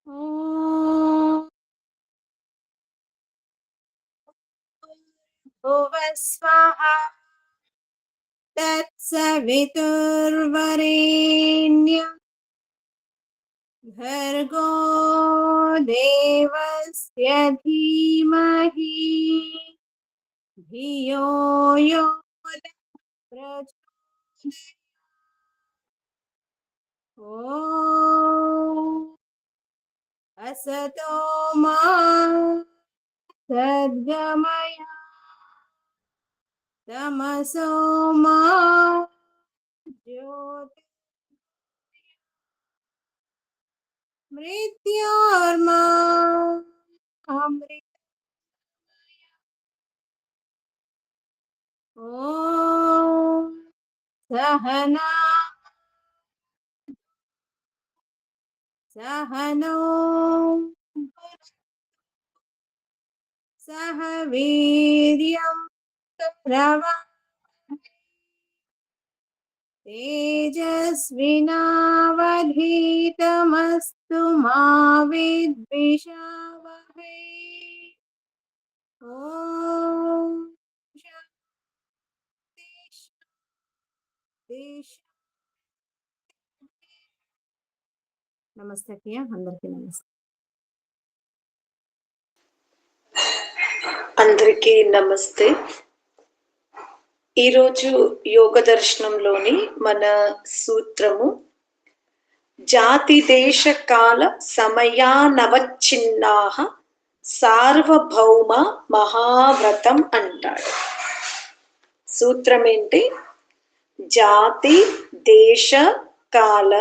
ॐ भुवः स्वः तत्सवितुर्वरेण्यं भर्गो देवस्य धीमहि धियो यो नः प्रचोदयात्। ॐ असतो मा सद्गमय तमसो मा ज्योतिर्मृत्योर्मा अमृत। ॐ सहना सहनो सह वीर्यं करवावहै तेजस्विनावधीतमस्तु मा विद्विषावहै। ॐ शान्ति शान्ति। నమస్తే ప్రియ, అందరికీ నమస్తే. అందరికీ నమస్తే. ఈరోజు యోగ దర్శనంలోని మన సూత్రము జాతి దేశ కాల సమయానవచ్ఛిన్నాః సార్వభౌమ మహావ్రతం అంటాడు. సూత్రం ఏంటి? జాతి దేశ కాల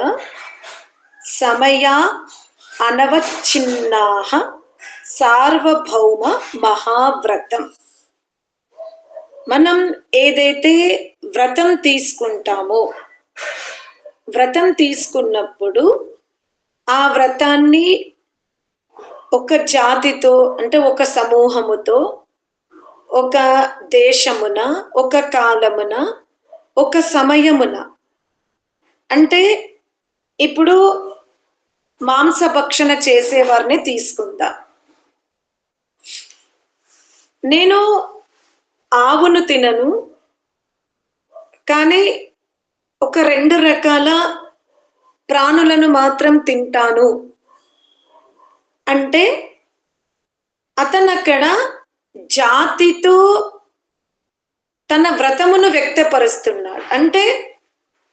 సమయ అనవచ్ఛిన్నాః సార్వభౌమ మహావ్రతం. మనం ఏదైతే వ్రతం తీసుకుంటామో, వ్రతం తీసుకున్నప్పుడు ఆ వ్రతాన్ని ఒక జాతితో అంటే ఒక సమూహముతో, ఒక దేశమున, ఒక కాలమున, ఒక సమయమున, అంటే ఇప్పుడు మాంసభక్షణ చేసేవారిని తీసుకుందాం. నేను ఆవును తినను, కానీ ఒక 2 రకాల ప్రాణులను మాత్రం తింటాను అంటే అతను అక్కడ జాతితో తన వ్రతమును వ్యక్తపరుస్తున్నాడు. అంటే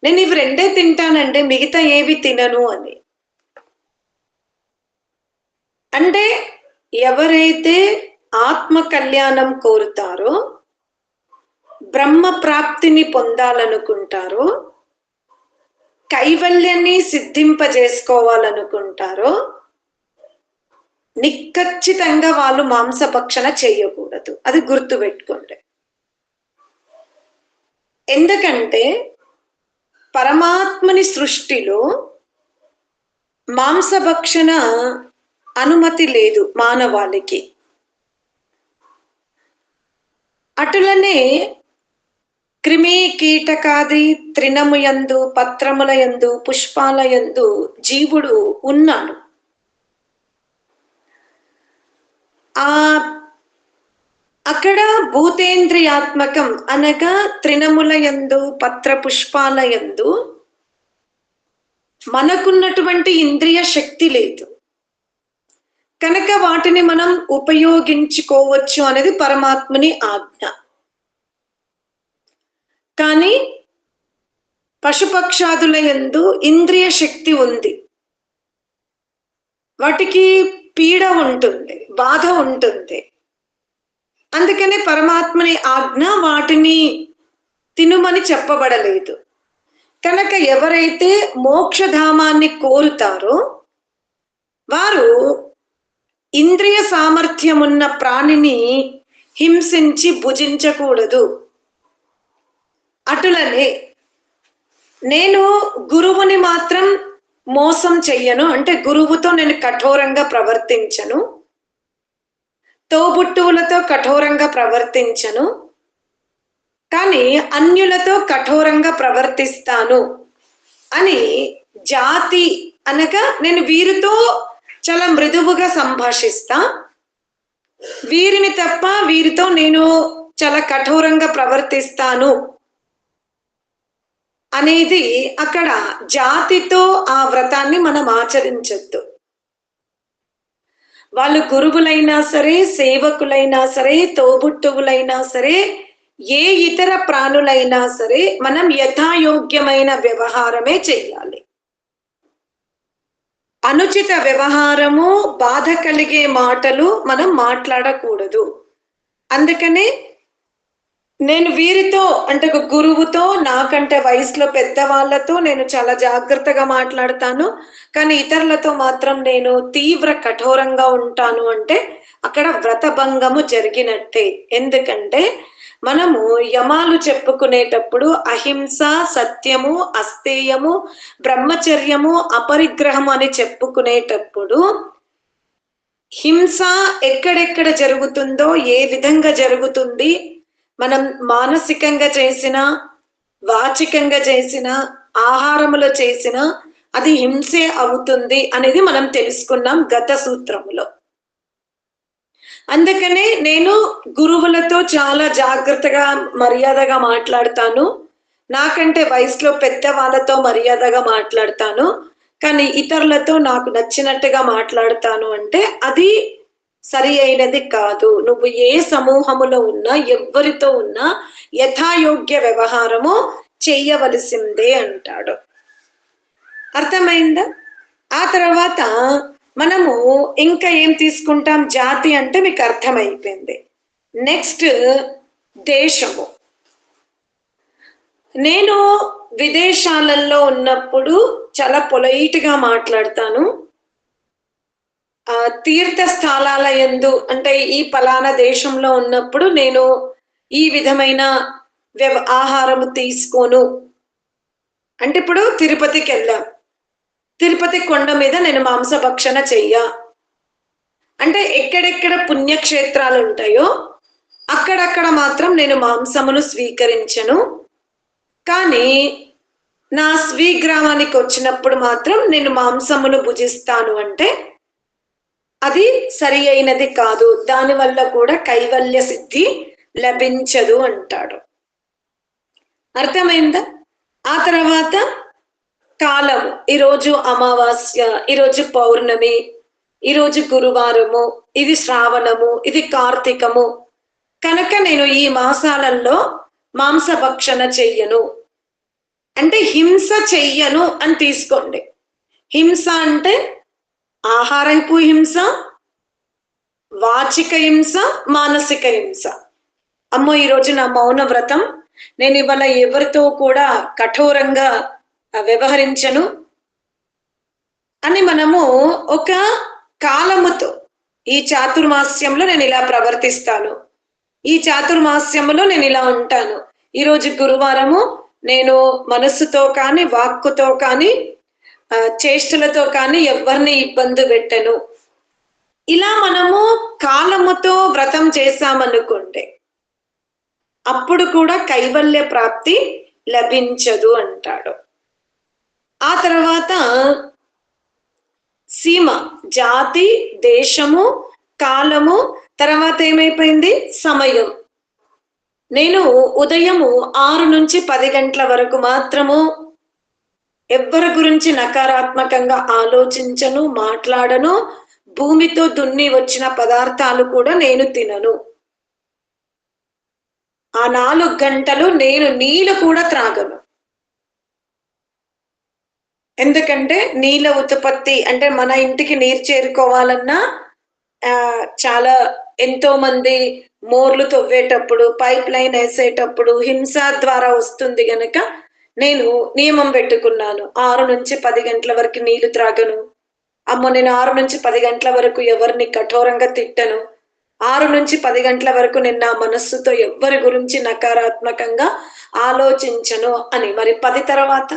నేను ఇవి 2 తింటానంటే మిగతా ఏవి తినను అని. అంటే ఎవరైతే ఆత్మ కళ్యాణం కోరుతారో, బ్రహ్మ ప్రాప్తిని పొందాలనుకుంటారో, కైవల్యాన్ని సిద్ధింపజేసుకోవాలనుకుంటారో నిక్కచ్చితంగా వాళ్ళు మాంసభక్షణ చేయకూడదు. అది గుర్తుపెట్టుకోండి. ఎందుకంటే పరమాత్మని సృష్టిలో మాంసభక్షణ అనుమతి లేదు మానవాళికి. అటులనే క్రిమి కీటకాది తృణముయందు, పత్రములయందు, పుష్పాలయందు జీవుడు ఉన్నాడు. అక్కడ భూతేంద్రియాత్మకం అనగా తృణములయందు, పత్ర పుష్పాలయందు మనకున్నటువంటి ఇంద్రియ శక్తి లేదు కనుక వాటిని మనం ఉపయోగించుకోవచ్చు అనేది పరమాత్మని ఆజ్ఞ. కానీ పశుపక్షాదుల యందు ఇంద్రియ శక్తి ఉంది, వాటికి పీడ ఉంటుంది, బాధ ఉంటుంది. అందుకనే పరమాత్మని ఆజ్ఞ వాటిని తినుమని చెప్పబడలేదు. కనుక ఎవరైతే మోక్షధామాన్ని కోరుతారో వారు ఇంద్రియ సామర్థ్యం ఉన్న ప్రాణిని హింసించి భుజించకూడదు. అటులనే నేను గురువుని మాత్రం మోసం చెయ్యను, అంటే గురువుతో నేను కఠోరంగా ప్రవర్తించను, తోబుట్టువులతో కఠోరంగా ప్రవర్తించను, కానీ అన్యులతో కఠోరంగా ప్రవర్తిస్తాను అని జాతి అనగా నేను వీరితో చాలా మృదువుగా సంభాషిస్తా. వీరిని తప్ప వీరితో నేను చాలా కఠోరంగా ప్రవర్తిస్తాను అనేది అక్కడ జాతితో ఆ వ్రతాన్ని మనం ఆచరించొద్దు. వాళ్ళు గురువులైనా సరే, సేవకులైనా సరే, తోబుట్టువులైనా సరే, ఏ ఇతర ప్రాణులైనా సరే మనం యథాయోగ్యమైన వ్యవహారమే చెయ్యాలి. అనుచిత వ్యవహారము, బాధ కలిగే మాటలు మనం మాట్లాడకూడదు. అందుకనే నేను వీరితో అంటే ఒక గురువుతో, నాకంటే వయసులో పెద్దవాళ్ళతో నేను చాలా జాగ్రత్తగా మాట్లాడతాను. కానీ ఇతరులతో మాత్రం నేను తీవ్ర కఠోరంగా ఉంటాను అంటే అక్కడ వ్రతభంగము జరిగినట్టే. ఎందుకంటే మనము యమాలు చెప్పుకునేటప్పుడు అహింస, సత్యము, అస్తేయము, బ్రహ్మచర్యము, అపరిగ్రహము అని చెప్పుకునేటప్పుడు హింస ఎక్కడెక్కడ జరుగుతుందో, ఏ విధంగా జరుగుతుంది, మనం మానసికంగా చేసిన, వాచికంగా చేసిన, ఆహారములో చేసిన అది హింసే అవుతుంది అనేది మనం తెలుసుకున్నాం గత సూత్రములో. అందుకనే నేను గురువులతో చాలా జాగ్రత్తగా, మర్యాదగా మాట్లాడతాను. నాకంటే వయసులో పెద్ద వాళ్ళతో మర్యాదగా మాట్లాడతాను. కానీ ఇతరులతో నాకు నచ్చినట్టుగా మాట్లాడతాను అంటే అది సరి అయినది కాదు. నువ్వు ఏ సమూహములో ఉన్నా, ఎవ్వరితో ఉన్నా యథాయోగ్య వ్యవహారము చెయ్యవలసిందే అంటాడు. అర్థమైందా? ఆ తర్వాత మనము ఇంకా ఏం తీసుకుంటాం? జాతి అంటే మీకు అర్థమైపోయింది. నెక్స్ట్ దేశము. నేను విదేశాలలో ఉన్నప్పుడు చాలా పొలైట్గా మాట్లాడతాను. తీర్థ స్థలాల యందు అంటే ఈ పలానా దేశంలో ఉన్నప్పుడు నేను ఈ విధమైన ఆహారము తీసుకోను అంటే, ఇప్పుడు తిరుపతికి వెళ్ళాం, తిరుపతి కొండ మీద నేను మాంసభక్షణ చెయ్యా అంటే ఎక్కడెక్కడ పుణ్యక్షేత్రాలు ఉంటాయో అక్కడక్కడ మాత్రం నేను మాంసమును స్వీకరించను. కానీ నా స్వీగ్రామానికి వచ్చినప్పుడు మాత్రం నేను మాంసమును భుజిస్తాను అంటే అది సరి అయినది కాదు. దానివల్ల కూడా కైవల్య సిద్ధి లభించదు అంటాడు. అర్థమైందా? ఆ తర్వాత కాలము, ఈరోజు అమావాస్య, ఈరోజు పౌర్ణమి, ఈరోజు గురువారము, ఇది శ్రావణము, ఇది కార్తీకము కనుక నేను ఈ మాసాలలో మాంసభక్షణ చెయ్యను అంటే హింస చెయ్యను అని తీసుకోండి. హింస అంటే ఆహారపు హింస, వాచిక హింస, మానసిక హింస. అమ్మో ఈరోజు నా మౌన వ్రతం, నేను ఇవాళ ఎవరితో కూడా కఠోరంగా వ్యవహరించను అని మనము ఒక కాలముతో, ఈ చాతుర్మాస్యంలో నేను ఇలా ప్రవర్తిస్తాను, ఈ చాతుర్మాస్యంలో నేను ఇలా ఉంటాను, ఈరోజు గురువారము నేను మనస్సుతో కానీ, వాక్కుతో కానీ, చేష్టలతో కానీ ఎవరిని ఇబ్బంది పెట్టను, ఇలా మనము కాలముతో వ్రతం చేశామనుకోండి అప్పుడు కూడా కైవల్య ప్రాప్తి లభించదు అంటాడు. ఆ తర్వాత సీమ, జాతి, దేశము, కాలము, తర్వాత ఏమైపోయింది? సమయం. నేను ఉదయము 6 నుంచి 10 గంటల వరకు మాత్రము ఎవ్వరి గురించి నకారాత్మకంగా ఆలోచించను, మాట్లాడను. భూమితో దున్ని వచ్చిన పదార్థాలు కూడా నేను తినను. ఆ 4 గంటలు నేను నీళ్ళు కూడా త్రాగను. ఎందుకంటే నీళ్ళ ఉత్పత్తి అంటే మన ఇంటికి నీరు చేరుకోవాలన్నా చాలా ఎంతో మంది మోర్లు తవ్వేటప్పుడు, పైప్ లైన్ వేసేటప్పుడు హింస ద్వారా వస్తుంది గనక నేను నియమం పెట్టుకున్నాను, 6 నుంచి 10 గంటల వరకు నీళ్లు త్రాగను. అమ్మో నేను 6 నుంచి 10 గంటల వరకు ఎవరిని కఠోరంగా తిట్టను. 6 నుంచి 10 గంటల వరకు నేను నా మనస్సుతో ఎవ్వరి గురించి నకారాత్మకంగా ఆలోచించను అని. మరి 10 తర్వాత?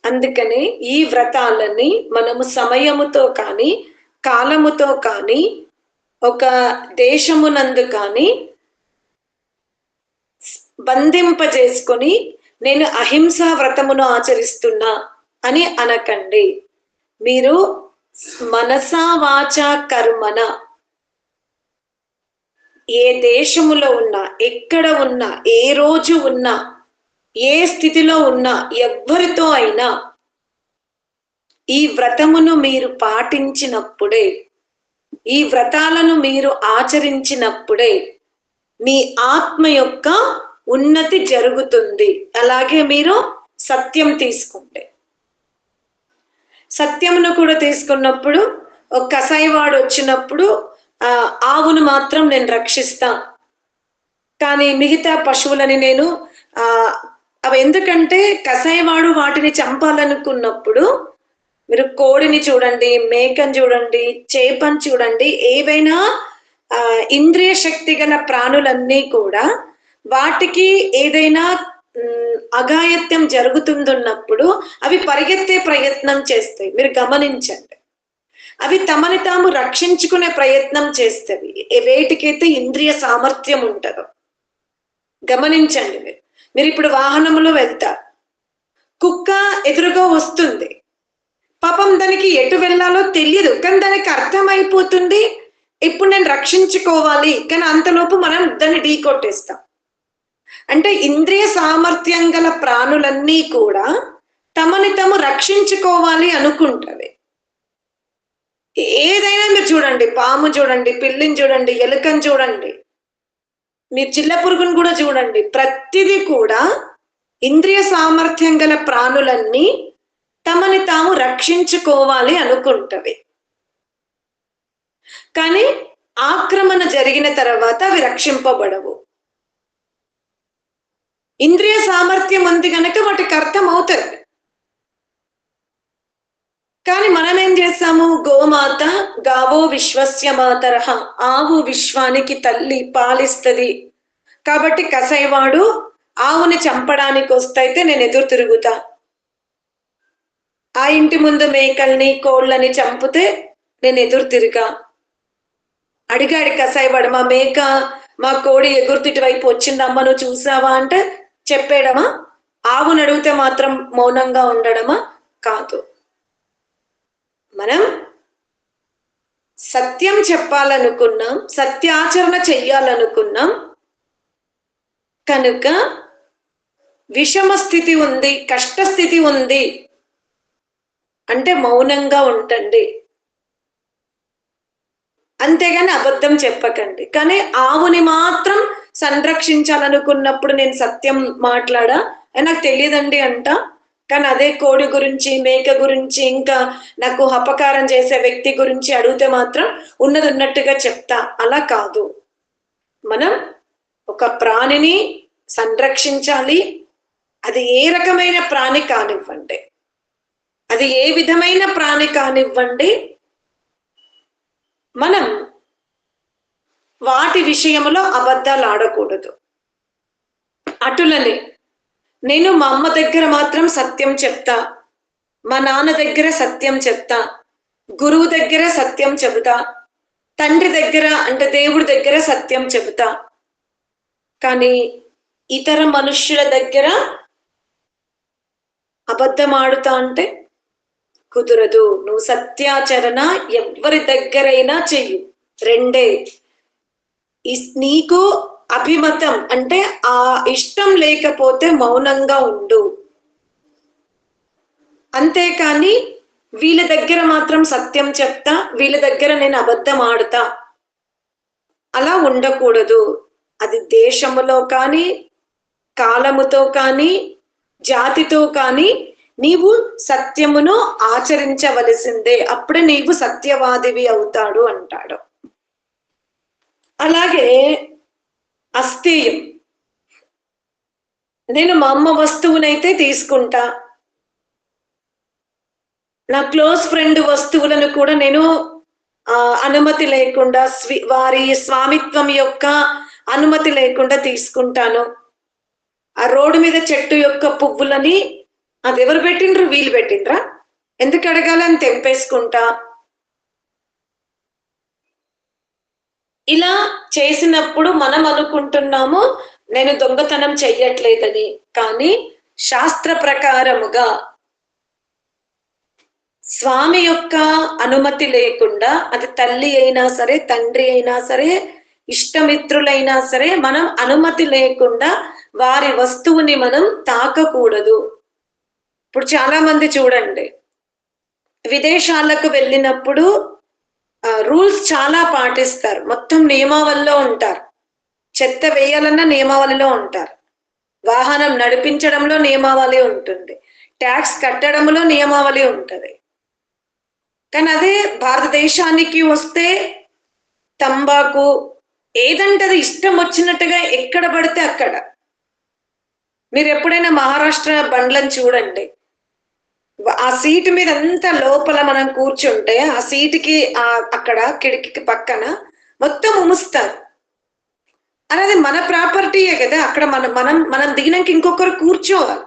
అందుకని ఈ వ్రతాలని మనము సమయముతో కానీ, కాలముతో కానీ, ఒక దేశమునందు కానీ బంధింపజేసుకొని నేను అహింసా వ్రతమును ఆచరిస్తున్నా అని అనకండి. మీరు మనసా వాచ కర్మన ఏ దేశములో ఉన్నా, ఎక్కడ ఉన్నా, ఏ రోజు ఉన్నా, ఏ స్థితిలో ఉన్నా, ఎవ్వరితో అయినా ఈ వ్రతమును మీరు పాటించినప్పుడే, ఈ వ్రతాలను మీరు ఆచరించినప్పుడే మీ ఆత్మ యొక్క ఉన్నతి జరుగుతుంది. అలాగే మీరు సత్యం తీసుకుంటే, సత్యమును కూడా తీసుకున్నప్పుడు ఒక కసాయివాడు వచ్చినప్పుడు ఆవును మాత్రం నేను రక్షిస్తా, కానీ మిగతా పశువులని నేను అవి ఎందుకంటే కసాయివాడు వాటిని చంపాలనుకున్నప్పుడు మీరు కోడిని చూడండి, మేకను చూడండి, చేపను చూడండి, ఏవైనా ఇంద్రియ శక్తి గల ప్రాణులన్నీ కూడా వాటికి ఏదైనా అఘాయత్యం జరుగుతుందన్నప్పుడు అవి పరిగెత్తే ప్రయత్నం చేస్తాయి. మీరు గమనించండి, అవి తమని తాము రక్షించుకునే ప్రయత్నం చేస్తాయి వేటికైతే ఇంద్రియ సామర్థ్యం ఉంటుందో. గమనించండి, మీరు ఇప్పుడు వాహనంలో వెళ్తారు, కుక్క ఎదురుగా వస్తుంది, పాపం దానికి ఎటు వెళ్ళాలో తెలియదు, కానీ దానికి అర్థమైపోతుంది ఇప్పుడు నేను రక్షించుకోవాలి, కానీ అంతలోపు మనం దాన్ని ఢీ కొట్టేస్తాం. అంటే ఇంద్రియ సామర్థ్యం గల ప్రాణులన్నీ కూడా తమని తాము రక్షించుకోవాలి అనుకుంటవి. ఏదైనా మీరు చూడండి, పాము చూడండి, పిల్లిని చూడండి, ఎలుకను చూడండి, మీరు చిల్ల పురుగును కూడా చూడండి, ప్రతిదీ కూడా ఇంద్రియ సామర్థ్యం గల ప్రాణులన్నీ తమని తాము రక్షించుకోవాలి అనుకుంటవి. కానీ ఆక్రమణ జరిగిన తర్వాత అవి రక్షింపబడవు. ఇంద్రియ సామర్థ్యం ఉంది కనుక వాటికి అర్థం అవుతుంది. కానీ మనం ఏం చేస్తాము, గోమాత గావో విశ్వస్య మాతరః, ఆవు విశ్వానికి తల్లి, పాలిస్తుంది. కాబట్టి కసాయివాడు ఆవుని చంపడానికి వస్తైతే నేను ఎదురు తిరుగుతా, ఆ ఇంటి ముందు మేకల్ని కోళ్ళని చంపితే నేను ఎదురు తిరిగా. అడిగాడు కసాయివాడు, మా మేక మా కోడి ఎగురుతిటి వైపు వచ్చిందమ్మ, నువ్వు చూసావా అంటే చెప్పేయడమా? ఆవును అడిగితే మాత్రం మౌనంగా ఉండడమా? కాదు. మనం సత్యం చెప్పాలనుకున్నాం, సత్యాచరణ చెయ్యాలనుకున్నాం కనుక విషమ స్థితి ఉంది, కష్టస్థితి ఉంది అంటే మౌనంగా ఉండండి, అంతేగాని అబద్ధం చెప్పకండి. కానీ ఆవుని మాత్రం సంరక్షించాలనుకున్నప్పుడు నేను సత్యం మాట్లాడా, నాకు తెలియదండి అంట, కానీ అదే కోడి గురించి, మేక గురించి, ఇంకా నాకు అపకారం చేసే వ్యక్తి గురించి అడిగితే మాత్రం ఉన్నది ఉన్నట్టుగా చెప్తా. అలా కాదు. మనం ఒక ప్రాణిని సంరక్షించాలి, అది ఏ రకమైన ప్రాణి కానివ్వండి, అది ఏ విధమైన ప్రాణి కానివ్వండి, మనం వాటి విషయంలో అబద్ధాలు ఆడకూడదు. అటులనే నేను మా అమ్మ దగ్గర మాత్రం సత్యం చెప్తా, మా నాన్న దగ్గర సత్యం చెప్తా, గురువు దగ్గర సత్యం చెబుతా, తండ్రి దగ్గర అంటే దేవుడి దగ్గర సత్యం చెబుతా, కానీ ఇతర మనుష్యుల దగ్గర అబద్ధం ఆడుతా అంటే కుదరదు. నువ్వు సత్యాచరణ ఎవరి దగ్గరైనా చెయ్యు, రెండే. నీకు అభిమతం అంటే ఆ ఇష్టం లేకపోతే మౌనంగా ఉండు, అంతేకాని వీళ్ళ దగ్గర మాత్రం సత్యం చెప్తా, వీళ్ళ దగ్గర నేను అబద్ధం ఆడుతా అలా ఉండకూడదు. అది దేశములో కానీ, కాలముతో కానీ, జాతితో కానీ నీవు సత్యమును ఆచరించవలసిందే, అప్పుడే నీవు సత్యవాదివి అవుతాడు అంటాడు. అలాగే అస్థేయం, నేను మా అమ్మ వస్తువునైతే తీసుకుంటా, నా క్లోజ్ ఫ్రెండ్ వస్తువులను కూడా నేను అనుమతి లేకుండా, వారి స్వామిత్వం యొక్క అనుమతి లేకుండా తీసుకుంటాను. ఆ రోడ్డు మీద చెట్టు యొక్క పువ్వులని అది ఎవరు పెట్టిండ్రు, వీళ్ళు పెట్టిండ్రా, ఎందుకు అడగాలని తెంపేసుకుంటా. ఇలా చేసినప్పుడు మనం అనుకుంటున్నాము నేను దొంగతనం చెయ్యట్లేదని, కానీ శాస్త్ర ప్రకారముగా స్వామి యొక్క అనుమతి లేకుండా, అది తల్లి అయినా సరే, తండ్రి అయినా సరే, ఇష్టమిత్రులైనా సరే, మనం అనుమతి లేకుండా వారి వస్తువుని మనం తాకకూడదు. ఇప్పుడు చాలా మంది చూడండి, విదేశాలకు వెళ్ళినప్పుడు రూల్స్ చాలా పాటిస్తారు, మొత్తం నియమావళిలో ఉంటారు. చెత్త వేయాలన్నా నియమావళిలో ఉంటారు, వాహనం నడిపించడంలో నియమావళి ఉంటుంది, ట్యాక్స్ కట్టడంలో నియమావళి ఉంటుంది. కానీ అదే భారతదేశానికి వస్తే తంబాకు ఏదంటే అది ఇష్టం వచ్చినట్టుగా ఎక్కడ పడితే అక్కడ. మీరు ఎప్పుడైనా మహారాష్ట్ర బండ్లను చూడండి, ఆ సీటు మీద అంతా లోపల మనం కూర్చుంటే ఆ సీటుకి అక్కడ కిటికీకి పక్కన మొత్తం ఉముస్తారు. అనేది మన ప్రాపర్టీయే కదా, అక్కడ మనం దిగినాక ఇంకొకరు కూర్చోవాలి.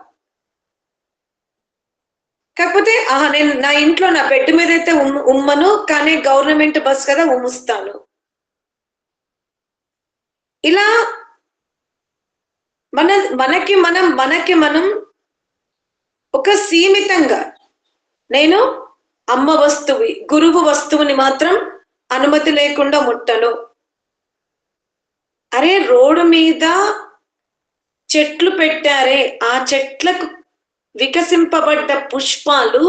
కాకపోతే నేను నా ఇంట్లో నా బెడ్ మీద అయితే ఉమ్మను, కానీ గవర్నమెంట్ బస్ కదా ఉమ్ముస్తాను. ఇలా మనకి మనం ఒక సీమితంగా, నేను అమ్మ వస్తువు, గురువు వస్తువుని మాత్రం అనుమతి లేకుండా ముట్టను. అరే రోడ్డు మీద చెట్లు పెట్టారే, ఆ చెట్లకు వికసింపబడ్డ పుష్పాలు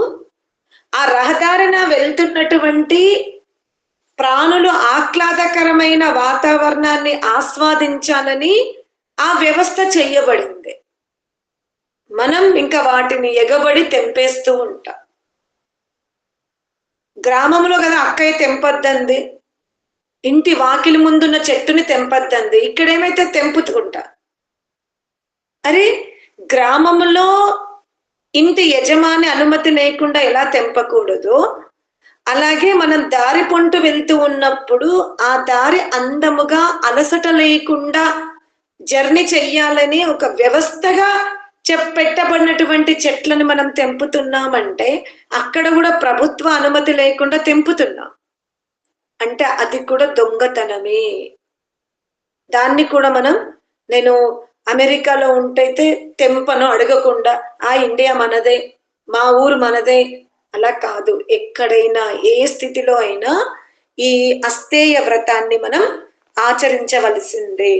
ఆ రహదారిన వెళ్తున్నటువంటి ప్రాణులు ఆహ్లాదకరమైన వాతావరణాన్ని ఆస్వాదించాలని ఆ వ్యవస్థ చెయ్యబడింది. మనం ఇంకా వాటిని ఎగబడి తెంపేస్తూ ఉంటాం. గ్రామంలో కదా అక్కయ్య తెంపొద్దంది, ఇంటి వాకిలి ముందున్న చెట్టుని తెంపొద్దంది, ఇక్కడేమైతే తెంపుతుంటా. అరే గ్రామంలో ఇంటి యజమాని అనుమతి లేకుండా ఎలా తెంపకూడదు, అలాగే మనం దారి పొంటు వెళ్తూ ఉన్నప్పుడు ఆ దారి అందముగా అలసట లేకుండా జర్నీ చెయ్యాలని ఒక వ్యవస్థగా పెట్టబడినటువంటి చెట్లను మనం తెంపుతున్నామంటే అక్కడ కూడా ప్రభుత్వ అనుమతి లేకుండా తెంపుతున్నాం అంటే అది కూడా దొంగతనమే. దాన్ని కూడా నేను అమెరికాలో ఉంటైతే తెంపను అడగకుండా, ఇండియా మనదే, మా ఊరు మనదే, అలా కాదు. ఎక్కడైనా ఏ స్థితిలో అయినా ఈ అస్తేయ వ్రతాన్ని మనం ఆచరించవలసిందే.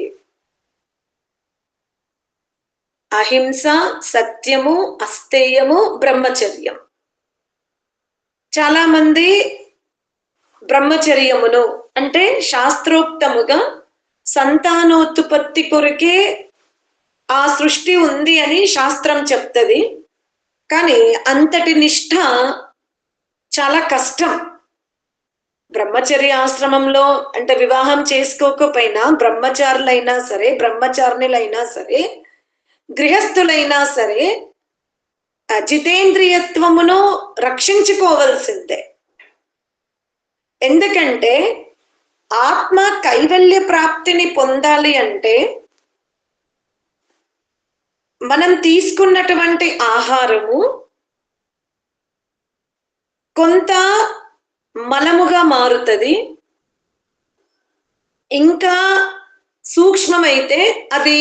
అహింస, సత్యము, అస్తేయము, బ్రహ్మచర్యం. చాలా మంది బ్రహ్మచర్యమును అంటే శాస్త్రోక్తముగా సంతానోత్పత్తి కొరకే ఆ సృష్టి ఉంది అని శాస్త్రం చెప్తుంది. కానీ అంతటి నిష్ఠ చాలా కష్టం. బ్రహ్మచర్య ఆశ్రమంలో అంటే వివాహం చేసుకోకపోయినా బ్రహ్మచారులైనా సరే, బ్రహ్మచారిణులైనా సరే, గృహస్థులైనా సరే జితేంద్రియత్వమును రక్షించుకోవాల్సిందే. ఎందుకంటే ఆత్మ కైవల్య ప్రాప్తిని పొందాలి అంటే మనం తీసుకున్నటువంటి ఆహారము కొంత మలముగా మారుతుంది, ఇంకా సూక్ష్మమైతే అది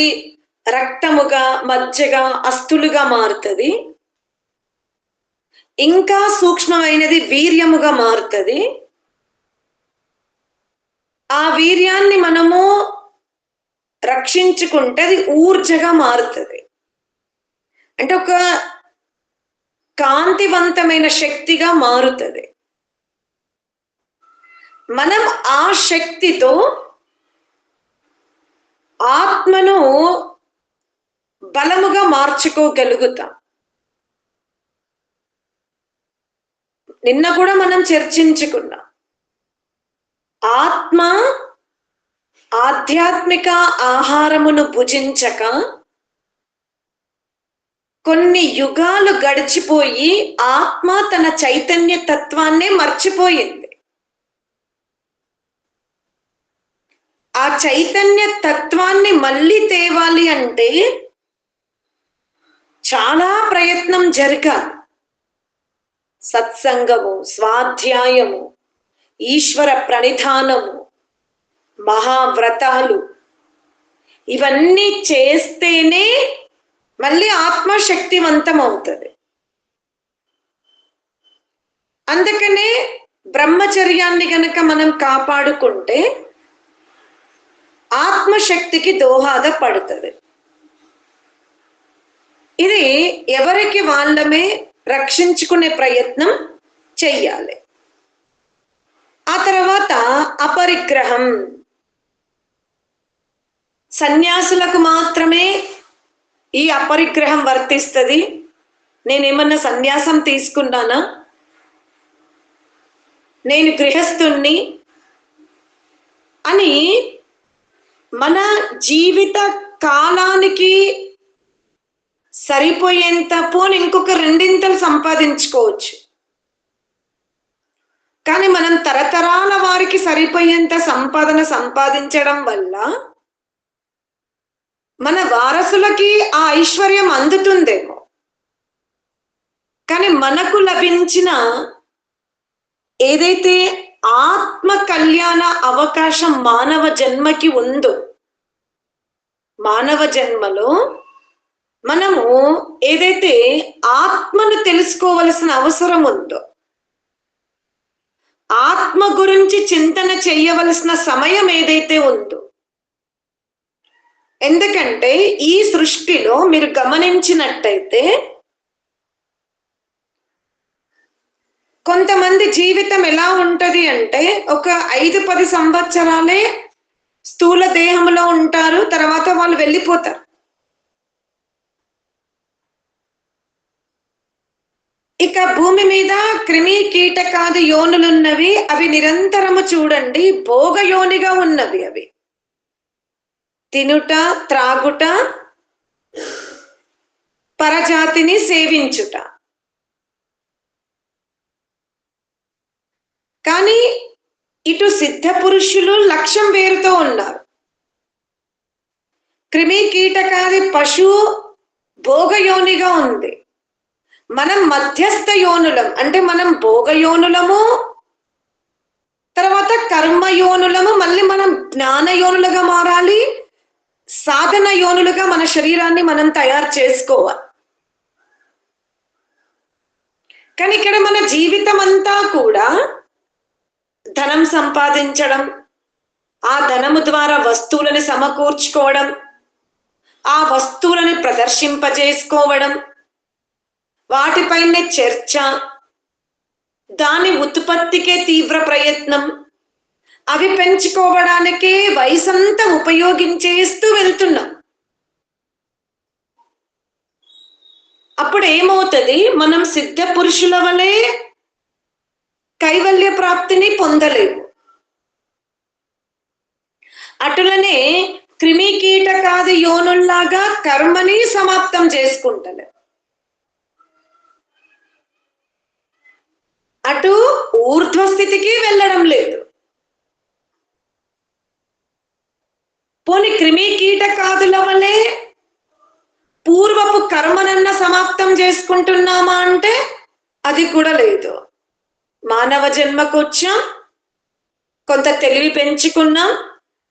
రక్తముగా, మజ్జగా, అస్థులుగా మారుతుంది, ఇంకా సూక్ష్మమైనది వీర్యముగా మారుతుంది. ఆ వీర్యాన్ని మనము రక్షించుకుంటే అది ఊర్జగా మారుతుంది, అంటే ఒక కాంతివంతమైన శక్తిగా మారుతుంది. మనం ఆ శక్తితో ఆత్మను బలముగా మార్చుకోగలుగుతాం. నిన్న కూడా మనం చర్చించుకున్నాం, ఆత్మ ఆధ్యాత్మిక ఆహారమును భుజించక కొన్ని యుగాలు గడిచిపోయి ఆత్మ తన చైతన్య తత్వాన్నే మర్చిపోయింది. ఆ చైతన్య తత్వాన్ని మళ్ళీ తేవాలి అంటే చాలా ప్రయత్నం జరగాలి. సత్సంగము, స్వాధ్యాయము, ఈశ్వర ప్రణిధానము, మహావ్రతాలు, ఇవన్నీ చేస్తేనే మళ్ళీ ఆత్మ శక్తివంతం అవుతుంది. అందుకనే బ్రహ్మచర్యాన్ని గనక మనం కాపాడుకుంటే ఆత్మశక్తికి దోహదపడుతుంది. ఇది ఎవరికి వాళ్ళమే రక్షించుకునే ప్రయత్నం చెయ్యాలి. ఆ తర్వాత అపరిగ్రహం. సన్యాసులకు మాత్రమే ఈ అపరిగ్రహం వర్తిస్తుంది. నేనేమన్నా సన్యాసం తీసుకున్నానా, నేను గృహస్థుణ్ణి అని మన జీవిత కాలానికి సరిపోయేంత పోని ఇంకొక రెండింతలు సంపాదించుకోవచ్చు. కానీ మనం తరతరాల వారికి సరిపోయేంత సంపాదన సంపాదించడం వల్ల మన వారసులకి ఆ ఐశ్వర్యం అందుతుందేమో, కానీ మనకు లభించిన ఏదైతే ఆత్మ కళ్యాణ అవకాశం మానవ జన్మకి ఉందో, మానవ జన్మలో మనము ఏదైతే ఆత్మను తెలుసుకోవలసిన అవసరం ఉందో, ఆత్మ గురించి చింతన చేయవలసిన సమయం ఏదైతే ఉందో, ఎందుకంటే ఈ సృష్టిలో మీరు గమనించినట్టయితే కొంతమంది జీవితం ఎలా ఉంటది అంటే ఒక 5-10 సంవత్సరాలే స్థూల దేహంలో ఉంటారు, తర్వాత వాళ్ళు వెళ్ళిపోతారు. ఇక భూమి మీద క్రిమి కీటకాది యోనులున్నవి, అవి నిరంతరము చూడండి భోగయోనిగా ఉన్నవి. అవి తినుట, త్రాగుట, పరజాతిని సేవించుట. కానీ ఇటు సిద్ధ పురుషులు లక్ష్యం వేరుతో ఉన్నారు. క్రిమి కీటకాది పశువు భోగయోనిగా ఉంది. మనం మధ్యస్థ యోనులం, అంటే మనం భోగయోనులము, తర్వాత కర్మయోనులము, మళ్ళీ మనం జ్ఞానయోనులుగా మారాలి, సాధన యోనులుగా మన శరీరాన్ని మనం తయారు చేసుకోవాలి. కానీ ఇక్కడ మన జీవితం అంతా కూడా ధనం సంపాదించడం, ఆ ధనము ద్వారా వస్తువులను సమకూర్చుకోవడం, ఆ వస్తువులను ప్రదర్శింపజేసుకోవడం, వాటిపైనే చర్చ, దాని ఉత్పత్తికే తీవ్ర ప్రయత్నం, అవి పెంచుకోవడానికే వయసంతా ఉపయోగించేస్తూ వెళ్తున్నాం. అప్పుడు ఏమవుతుంది, మనం సిద్ధ పురుషుల వలె కైవల్య ప్రాప్తిని పొందలేము. అటులనే క్రిమి కీటకాది యోనుల్లాగా కర్మని సమాప్తం చేసుకుంటలే. అటు ఊర్ధ్వస్థితికి వెళ్ళడం లేదు. పోని క్రిమి కీటకాదుల వలె పూర్వపు కర్మనన్న సమాప్తం చేసుకుంటున్నామా అంటే అది కూడా లేదు. మానవ జన్మకు వచ్చాం, కొంత తెలివి పెంచుకున్నాం,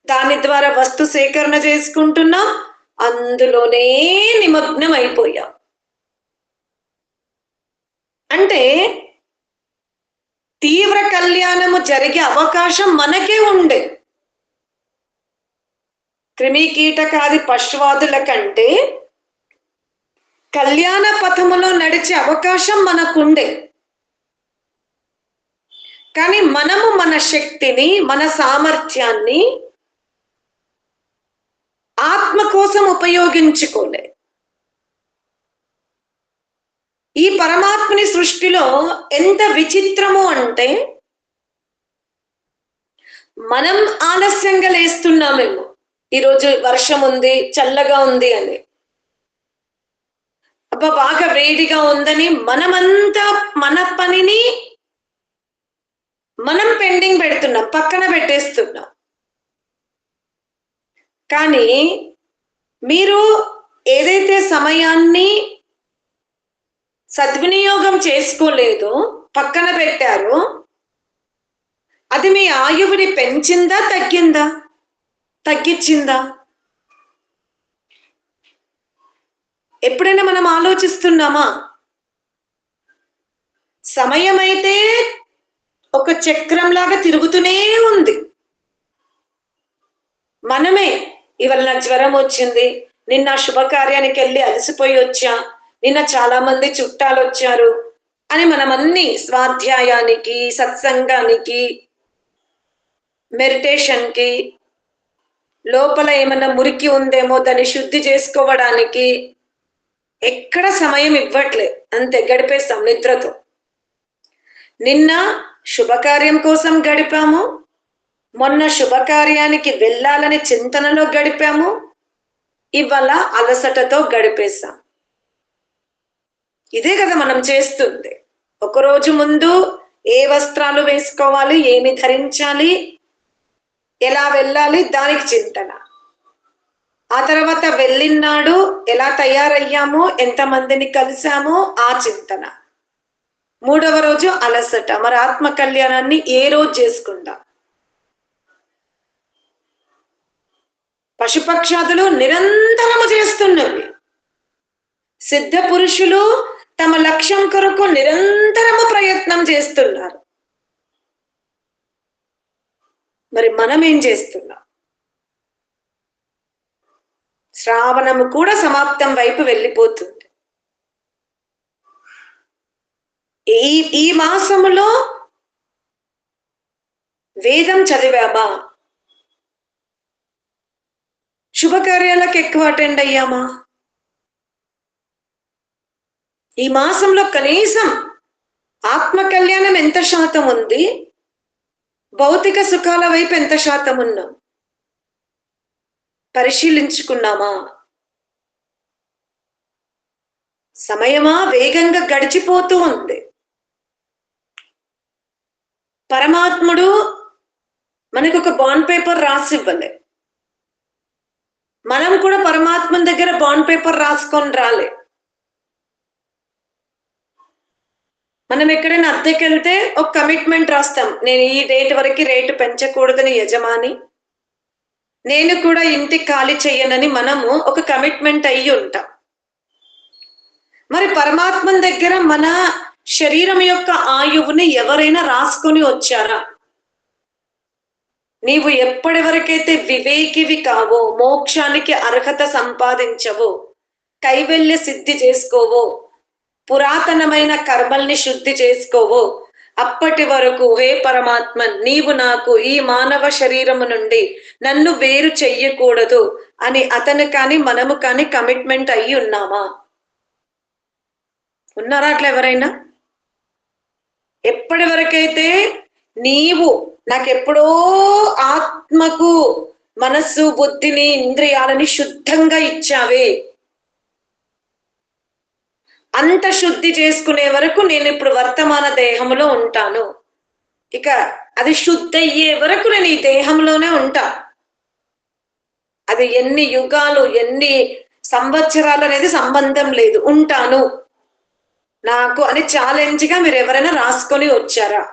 దాని ద్వారా వస్తు సేకరణ చేసుకుంటున్నాం, అందులోనే నిమగ్నం అయిపోయాం. అంటే తీవ్ర కళ్యాణము జరిగే అవకాశం మనకే ఉండే. క్రిమి కీటకాది పశువాదుల కంటే కళ్యాణ పథములో నడిచే అవకాశం మనకుండే. కానీ మనము మన శక్తిని, మన సామర్థ్యాన్ని ఆత్మ కోసం ఉపయోగించుకోలే. ఈ పరమాత్మని సృష్టిలో ఎంత విచిత్రము అంటే మనం ఆలస్యంగా లేస్తున్నామేమో, ఈరోజు వర్షం ఉంది, చల్లగా ఉంది అని, అబ్బా బాగా వేడిగా ఉందని మనమంతా మన పనిని మనం పెండింగ్ పెడుతున్నాం, పక్కన పెట్టేస్తున్నాం. కానీ మీరు ఏదైతే సమయాన్ని సద్వినియోగం చేసుకోలేదో, పక్కన పెట్టారో, అది మీ ఆయువుని పెంచిందా తగ్గిందా, తగ్గించిందా? ఎప్పుడైనా మనం ఆలోచిస్తున్నామా? సమయం అయితే ఒక చక్రంలాగా తిరుగుతూనే ఉంది. మనమే ఇవాళ నా జ్వరం వచ్చింది, నిన్న శుభకార్యానికి వెళ్ళి అలసిపోయి వచ్చా, నిన్న చాలా మంది చుట్టాలు వచ్చారు అని మనం అన్ని స్వాధ్యాయానికి, సత్సంగానికి, మెడిటేషన్ కి, లోపల ఏమన్నా మురికి ఉందేమో దాన్ని శుద్ధి చేసుకోవడానికి ఎక్కడ సమయం ఇవ్వట్లే, అంతే గడిపేస్తాం నిద్రతో. నిన్న శుభకార్యం కోసం గడిపాము, మొన్న శుభకార్యానికి వెళ్ళాలని చింతనలో గడిపాము, ఇవాళ అలసటతో గడిపేశాం. ఇదే కదా మనం చేస్తుంది. ఒకరోజు ముందు ఏ వస్త్రాలు వేసుకోవాలి, ఏమి ధరించాలి, ఎలా వెళ్ళాలి, దానికి చింతన. ఆ తర్వాత వెళ్ళినాడు ఎలా తయారయ్యామో, ఎంతమందిని కలిసామో ఆ చింతన. మూడవ రోజు అలసట. మరి ఆత్మ కళ్యాణాన్ని ఏ రోజు చేసుకుందాం? పశుపక్షాదులు నిరంతరము చేస్తున్నవి. సిద్ధ పురుషులు తమ లక్ష్యం కొరకు నిరంతరము ప్రయత్నం చేస్తున్నారు. మరి మనం ఏం చేస్తున్నాం? శ్రావణము కూడా సమాప్తం వైపు వెళ్ళిపోతుంది. ఈ మాసములో వేదం చదివామా? శుభకార్యాలకు ఎక్కువ అటెండ్ అయ్యామా? ఈ మాసంలో కనీసం ఆత్మ కళ్యాణం ఎంత శాతం ఉంది, భౌతిక సుఖాల వైపు ఎంత శాతం ఉన్నాం పరిశీలించుకున్నామా? సమయమా వేగంగా గడిచిపోతూ ఉంది. పరమాత్ముడు మనకు ఒక బాండ్ పేపర్ రాసి ఇవ్వలే, మనం కూడా పరమాత్మ దగ్గర బాండ్ పేపర్ రాసుకొని రాలే. మనం ఎక్కడైనా అద్దెకెళ్తే ఒక కమిట్మెంట్ రాస్తాం, నేను ఈ డేట్ వరకు రేటు పెంచకూడదని యజమాని, నేను కూడా ఇంటి ఖాళీ చెయ్యనని మనము ఒక కమిట్మెంట్ అయ్యి ఉంటాం. మరి పరమాత్మ దగ్గర మన శరీరం యొక్క ఆయువుని ఎవరైనా రాసుకొని వచ్చారా? నీవు ఎప్పటి వరకైతే వివేకివి కావో, మోక్షానికి అర్హత సంపాదించవో, కైవల్య సిద్ధి చేసుకోవో, పురాతనమైన కర్మల్ని శుద్ధి చేసుకోవో, అప్పటి వరకు హే పరమాత్మ నీవు నాకు ఈ మానవ శరీరము నుండి నన్ను వేరు చెయ్యకూడదు అని అతను కానీ మనము కానీ కమిట్మెంట్ అయ్యి ఉన్నామా? ఉన్నారా అట్లా ఎవరైనా? ఎప్పటి వరకైతే నీవు నాకెప్పుడో ఆత్మకు మనస్సు, బుద్ధిని, ఇంద్రియాలని శుద్ధంగా ఇచ్చావే, అంత శుద్ధి చేసుకునే వరకు నేను ఇప్పుడు వర్తమాన దేహంలో ఉంటాను, ఇక అది శుద్ధి అయ్యే వరకు నేను ఈ దేహంలోనే ఉంటా. అది ఎన్ని యుగాలు, ఎన్ని సంవత్సరాలు అనేది సంబంధం లేదు, ఉంటాను నాకు అని ఛాలెంజ్ గా మీరు ఎవరైనా రాసుకొని వచ్చారా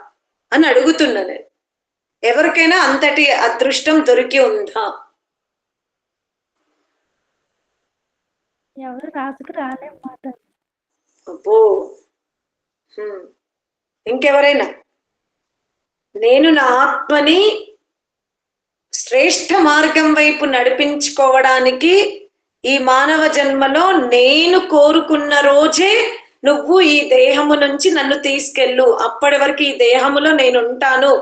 అని అడుగుతున్నా నేను. ఎవరికైనా అంతటి అదృష్టం దొరికి ఉందా? ఎవరు రాసుకు రాలేమాట. అబ్బో, ఇంకెవరైనా? నేను నా ఆత్మని శ్రేష్ఠ మార్గం వైపు నడిపించుకోవడానికి ఈ మానవ జన్మలో నేను కోరుకున్న రోజే నువ్వు ఈ దేహము నుంచి నన్ను తీసుకెళ్ళు, అప్పటి వరకు ఈ దేహములో నేను ఉంటాను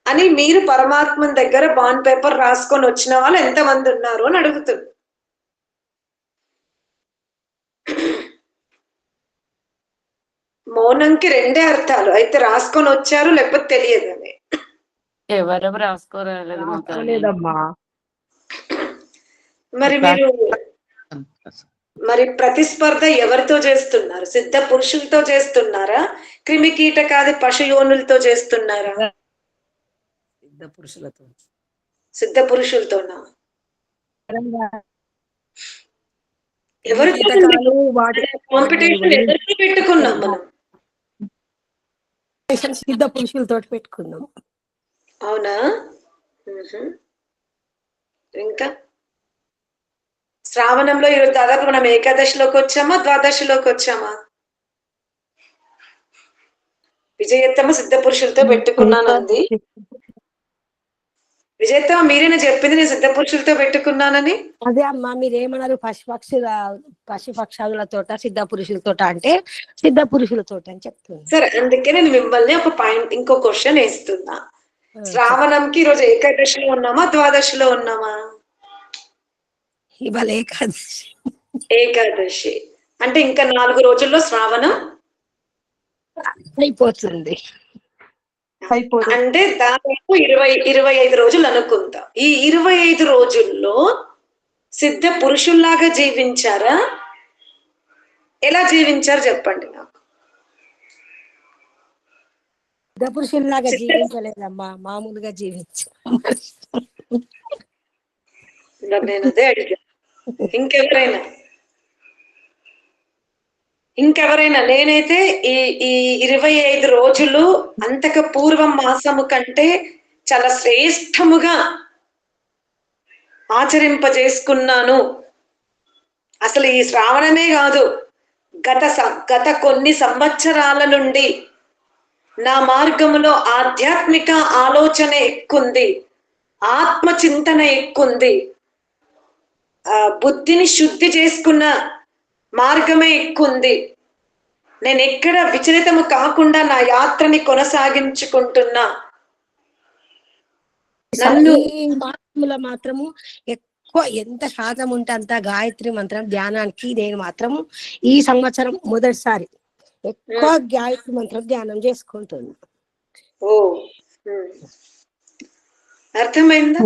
అని మీరు పరమాత్మ దగ్గర బాండ్ పేపర్ రాసుకొని వచ్చిన వాళ్ళు ఎంతమంది ఉన్నారు అని అడుగుతుంది. మౌనంకి రెండే అర్థాలు, అయితే రాసుకొని వచ్చారు లేకపోతే తెలియదని. ఎవరెవరు రాసుకోలేదమ్మా. మరి మీరు మరి ప్రతిస్పర్ధ ఎవరితో చేస్తున్నారు? సిద్ధ పురుషులతో చేస్తున్నారా, క్రిమి కీటకాది పశుయోనులతో చేస్తున్నారా? సిద్ధ పురుషులతోనా? ఎవరితో కాంపిటీషన్ ఎవరితో పెట్టుకున్నాం మనం? సిద్ధ పురుషులతో పెట్టుకున్నాం. అవునా? ఇంకా శ్రావణంలో ఈరోజు దాదాపు మనం ఏకాదశిలోకి వచ్చామా, ద్వాదశిలోకి వచ్చామా? విజయత్తమ సిద్ధ పురుషులతో పెట్టుకున్నానంది. విజయత్తమ మీరేనా చెప్పింది నేను సిద్ధ పురుషులతో పెట్టుకున్నానని? అదే అమ్మా మీరేమన్నారు పశుపక్షాదులతోట సిద్ధ పురుషులతోట అంటే సిద్ధ పురుషులతోట అని చెప్తున్నా. సరే, అందుకే నేను మిమ్మల్ని ఒక పాయింట్ ఇంకో క్వశ్చన్ వేస్తున్నా. శ్రావణంకి ఈరోజు ఏకాదశిలో ఉన్నామా ద్వాదశిలో ఉన్నామా? ఇవాళ ఏకాదశి. ఏకాదశి అంటే ఇంకా 4 రోజుల్లో శ్రావణం అయిపోతుంది. అంటే దాదాపు 25 రోజులు అనుకుందాం. ఈ 25 రోజుల్లో సిద్ధ పురుషుల్లాగా జీవించారా? ఎలా జీవించారు చెప్పండి నాకు. సిద్ధ పురుషుల్లాగా జీవించలేదమ్మా, మామూలుగా జీవించాం. నేను అదే అడిగా. ఇంకెవరైనా నేనైతే ఈ 25 రోజులు అంతక పూర్వం మాసము కంటే చాలా శ్రేష్టముగా ఆచరింపజేసుకున్నాను. అసలు ఈ శ్రావణమే కాదు, గత కొన్ని సంవత్సరాల నుండి నా మార్గములో ఆధ్యాత్మిక ఆలోచన ఎక్కుంది, ఆత్మచింతన ఎక్కుంది, బుద్ధిని శుద్ధి చేసుకున్న మార్గమే ఎక్కుంది. నేను ఎక్కడ విచలితము కాకుండా నా యాత్రని కొనసాగించుకుంటున్నా. ఈ మార్గంలో మాత్రము ఎక్కువ ఎంత శాతం ఉంటే అంత గాయత్రి మంత్రం ధ్యానానికి నేను మాత్రము ఈ సంవత్సరం మొదటిసారి ఎక్కువ గాయత్రి మంత్రం ధ్యానం చేసుకుంటున్నా. ఓ, అర్థమైందా?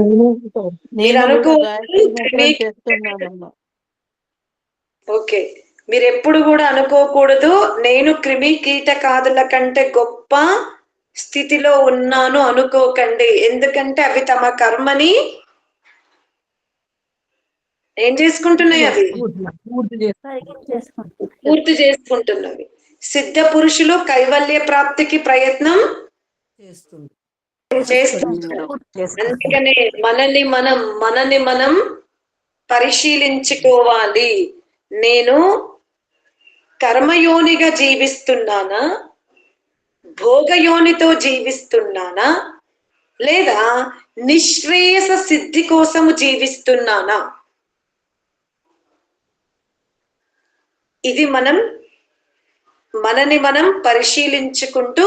ఓకే, మీరు ఎప్పుడు కూడా అనుకోకూడదు నేను క్రిమి కీటకాదుల కంటే గొప్ప స్థితిలో ఉన్నాను అనుకోకండి. ఎందుకంటే అవి తమ కర్మని ఏం చేసుకుంటున్నాయి, అవి పూర్తి చేసుకుంటున్నవి. సిద్ధ పురుషులు కైవల్య ప్రాప్తికి ప్రయత్నం చేస్తున్నారు. అందుకనే మనని మనం పరిశీలించుకోవాలి. నేను కర్మయోనిగా జీవిస్తున్నానా, భోగయోనితో జీవిస్తున్నానా, లేదా నిశ్రేయస సిద్ధి కోసము జీవిస్తున్నానా? ఇది మనని మనం పరిశీలించుకుంటూ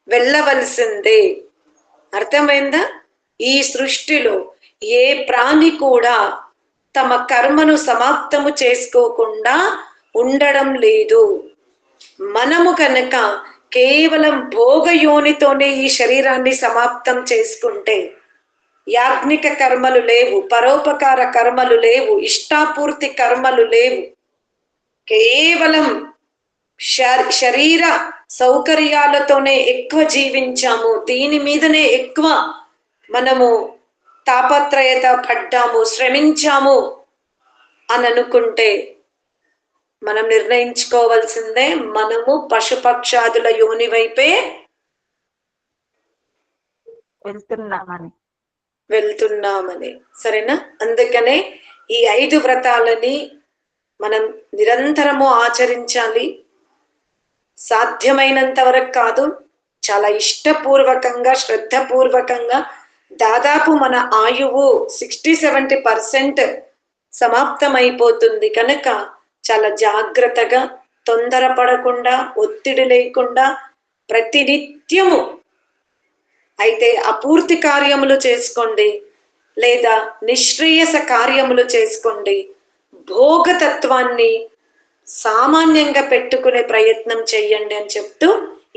వెళ్ళవలసిందే. అర్థమైందా? ఈ సృష్టిలో ఏ ప్రాణి కూడా తమ కర్మను సమాప్తము చేసుకోకుండా ఉండడం లేదు. మనము కనుక కేవలం భోగయోనితోనే ఈ శరీరాన్ని సమాప్తం చేసుకుంటే యాజ్ఞిక కర్మలు లేవు, పరోపకార కర్మలు లేవు, ఇష్టాపూర్తి కర్మలు లేవు, కేవలం శరీర సౌకర్యాలతోనే ఎక్కువ జీవించాము, దీని మీదనే ఎక్కువ మనము తాపత్రయత పడ్డాము, శ్రమించాము అని అనుకుంటే మనం నిర్ణయించుకోవాల్సిందే, మనము పశుపక్షాదుల యోని వైపే వెళ్తున్నామని. సరేనా? అందుకనే ఈ 5 వ్రతాలని మనం నిరంతరము ఆచరించాలి. సాధ్యమైనంత వరకు కాదు, చాలా ఇష్టపూర్వకంగా శ్రద్ధపూర్వకంగా. దాదాపు మన ఆయువు 60-70% సమాప్తమైపోతుంది కనుక చాలా జాగ్రత్తగా, తొందరపడకుండా, ఒత్తిడి లేకుండా ప్రతినిత్యము అయితే అపూర్తి కార్యములు చేసుకోండి, లేదా నిశ్రేయస కార్యములు చేసుకోండి. భోగతత్వాన్ని సామాన్యంగా పెట్టుకునే ప్రయత్నం చెయ్యండి అని చెప్తూ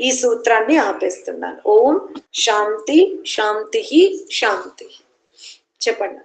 ఈ సూత్రాన్ని ఆపేస్తున్నాను. ఓం శాంతి శాంతి శాంతి. చెప్పండి.